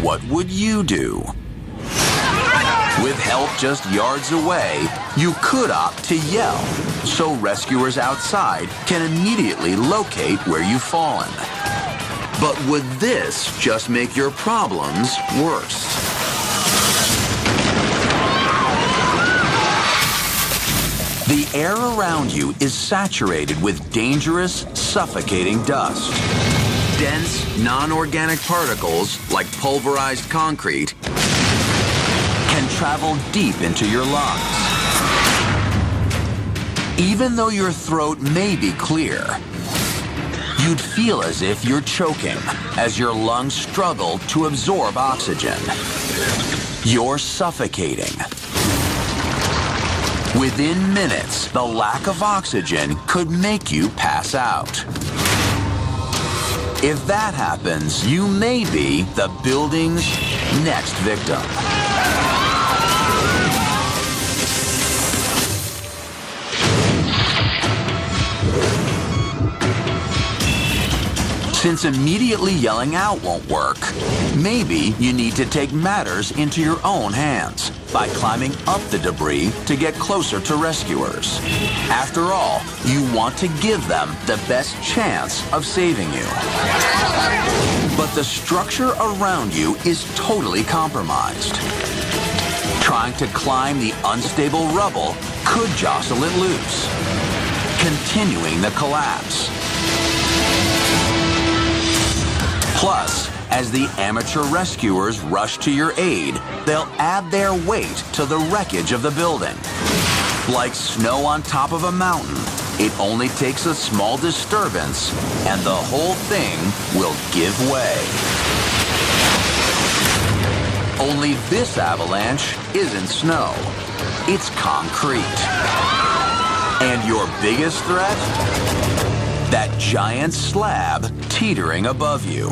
what would you do? With help just yards away, you could opt to yell, so rescuers outside can immediately locate where you've fallen. But would this just make your problems worse? The air around you is saturated with dangerous, suffocating dust. Dense, non-organic particles, like pulverized concrete, can travel deep into your lungs. Even though your throat may be clear, you'd feel as if you're choking as your lungs struggle to absorb oxygen. You're suffocating. Within minutes, the lack of oxygen could make you pass out. If that happens, you may be the building's next victim. Since immediately yelling out won't work, maybe you need to take matters into your own hands by climbing up the debris to get closer to rescuers. After all, you want to give them the best chance of saving you. But the structure around you is totally compromised. Trying to climb the unstable rubble could jostle it loose, continuing the collapse. Plus, as the amateur rescuers rush to your aid, they'll add their weight to the wreckage of the building. Like snow on top of a mountain, it only takes a small disturbance and the whole thing will give way. Only this avalanche isn't snow, it's concrete. And your biggest threat? That giant slab teetering above you.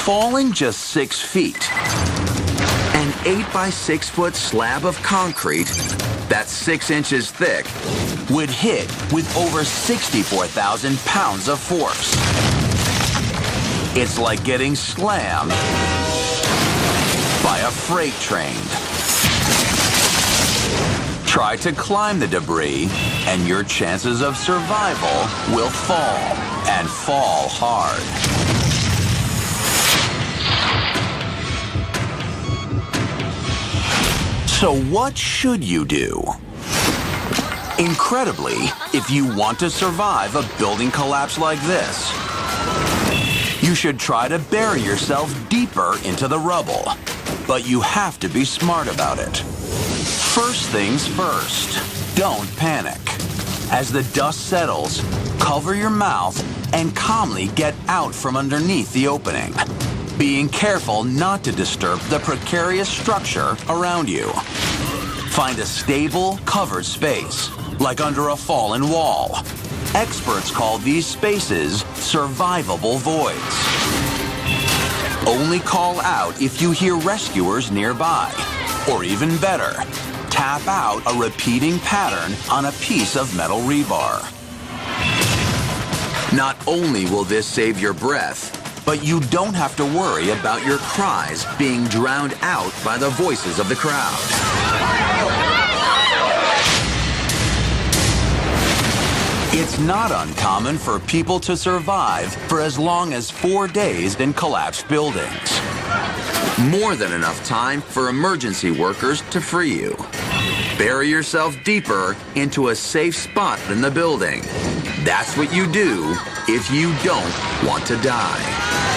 Falling just 6 feet, an 8 by 6 foot slab of concrete that's 6 inches thick would hit with over 64,000 pounds of force. It's like getting slammed by a freight train. Try to climb the debris, and your chances of survival will fall, and fall hard. So what should you do? Incredibly, if you want to survive a building collapse like this, you should try to bury yourself deeper into the rubble. But you have to be smart about it. First things first, don't panic. As the dust settles, cover your mouth and calmly get out from underneath the opening, being careful not to disturb the precarious structure around you. Find a stable, covered space, like under a fallen wall. Experts call these spaces survivable voids. Only call out if you hear rescuers nearby, or even better, tap out a repeating pattern on a piece of metal rebar. Not only will this save your breath, but you don't have to worry about your cries being drowned out by the voices of the crowd. It's not uncommon for people to survive for as long as 4 days in collapsed buildings. More than enough time for emergency workers to free you. Bury yourself deeper into a safe spot in the building. That's what you do if you don't want to die.